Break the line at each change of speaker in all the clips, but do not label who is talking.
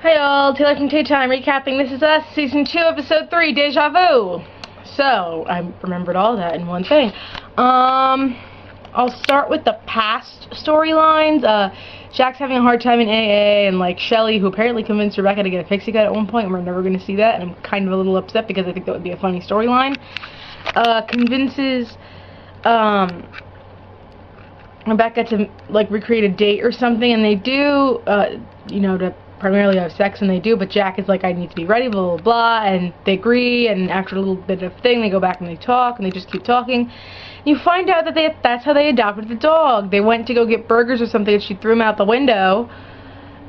Hey all, Taylor from Tay Time recapping This Is Us, Season 2, Episode 3, Deja Vu. So, I remembered all that in one thing. I'll start with the past storylines. Jack's having a hard time in AA, and like Shelly, who apparently convinced Rebecca to get a pixie cut at one point, and we're never going to see that, and I'm kind of a little upset because I think that would be a funny storyline. Convinces Rebecca to like recreate a date or something, and they do, to primarily have sex, and they do, but Jack is like, I need to be ready, blah blah blah, and they agree, and after a little bit of thing, they go back and they talk, and they just keep talking. You find out that that's how they adopted the dog. They went to go get burgers or something, and she threw them out the window,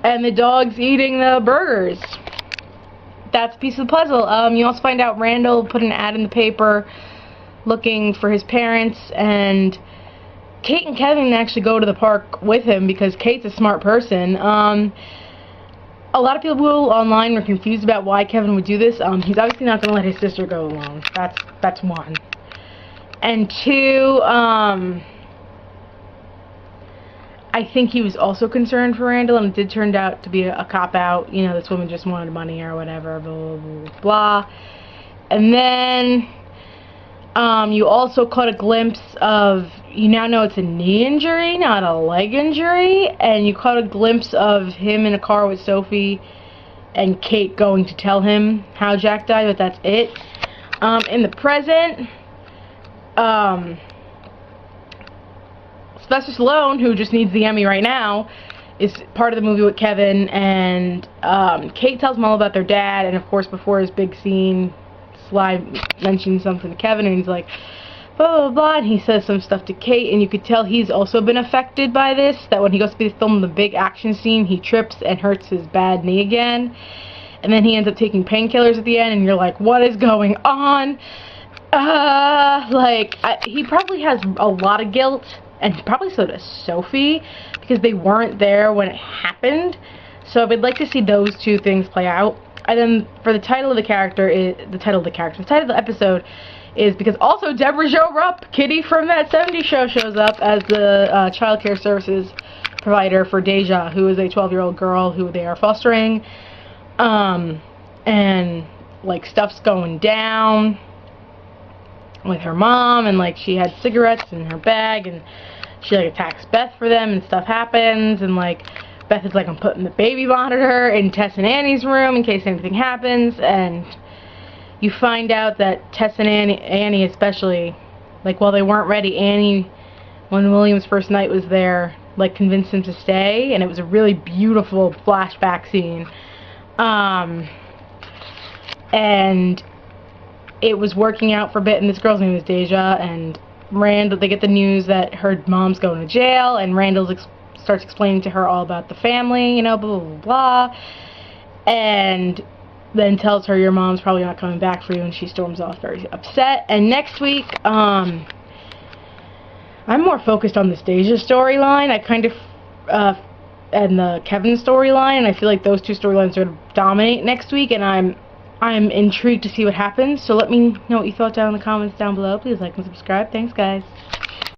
and the dog's eating the burgers. That's a piece of the puzzle. You also find out Randall put an ad in the paper looking for his parents, and Kate and Kevin actually go to the park with him because Kate's a smart person. A lot of people online were confused about why Kevin would do this. He's obviously not going to let his sister go alone. That's one. And two, I think he was also concerned for Randall, and it did turn out to be a cop-out. You know, this woman just wanted money or whatever, blah, blah, blah, blah. And then you also caught a glimpse of, you now know it's a knee injury, not a leg injury, and you caught a glimpse of him in a car with Sophie and Kate going to tell him how Jack died, but that's it. In the present, Sylvester Stallone, who just needs the Emmy right now, is part of the movie with Kevin, and Kate tells him all about their dad, and of course before his big scene, Sly mentions something to Kevin, and he's like, blah blah blah, and he says some stuff to Kate, and you could tell he's also been affected by this, that when he goes to film the big action scene, he trips and hurts his bad knee again, and then he ends up taking painkillers at the end, and you're like, what is going on? He probably has a lot of guilt, and probably so does Sophie, because they weren't there when it happened, so I would like to see those two things play out. And then for the title of the episode is because also Deborah Jo Rupp, Kitty from that 70s show, shows up as the child care services provider for Deja, who is a 12-year-old girl who they are fostering. And like stuff's going down with her mom, and like she had cigarettes in her bag, and she like attacks Beth for them, and stuff happens, and like Beth is like, I'm putting the baby monitor in Tess and Annie's room in case anything happens, and you find out that Tess and Annie especially, like while they weren't ready, Annie, when William's first night was there, like convinced him to stay, and it was a really beautiful flashback scene. And it was working out for a bit, and this girl's name is Deja, and Randall, they get the news that her mom's going to jail, and Randall starts explaining to her all about the family, you know, blah, blah, blah, blah, and then tells her your mom's probably not coming back for you, and she storms off very upset. And next week, I'm more focused on this Deja storyline. I kind of, and the Kevin storyline, and I feel like those two storylines are going to dominate next week, and I'm intrigued to see what happens, so let me know what you thought down in the comments down below. Please like and subscribe. Thanks, guys.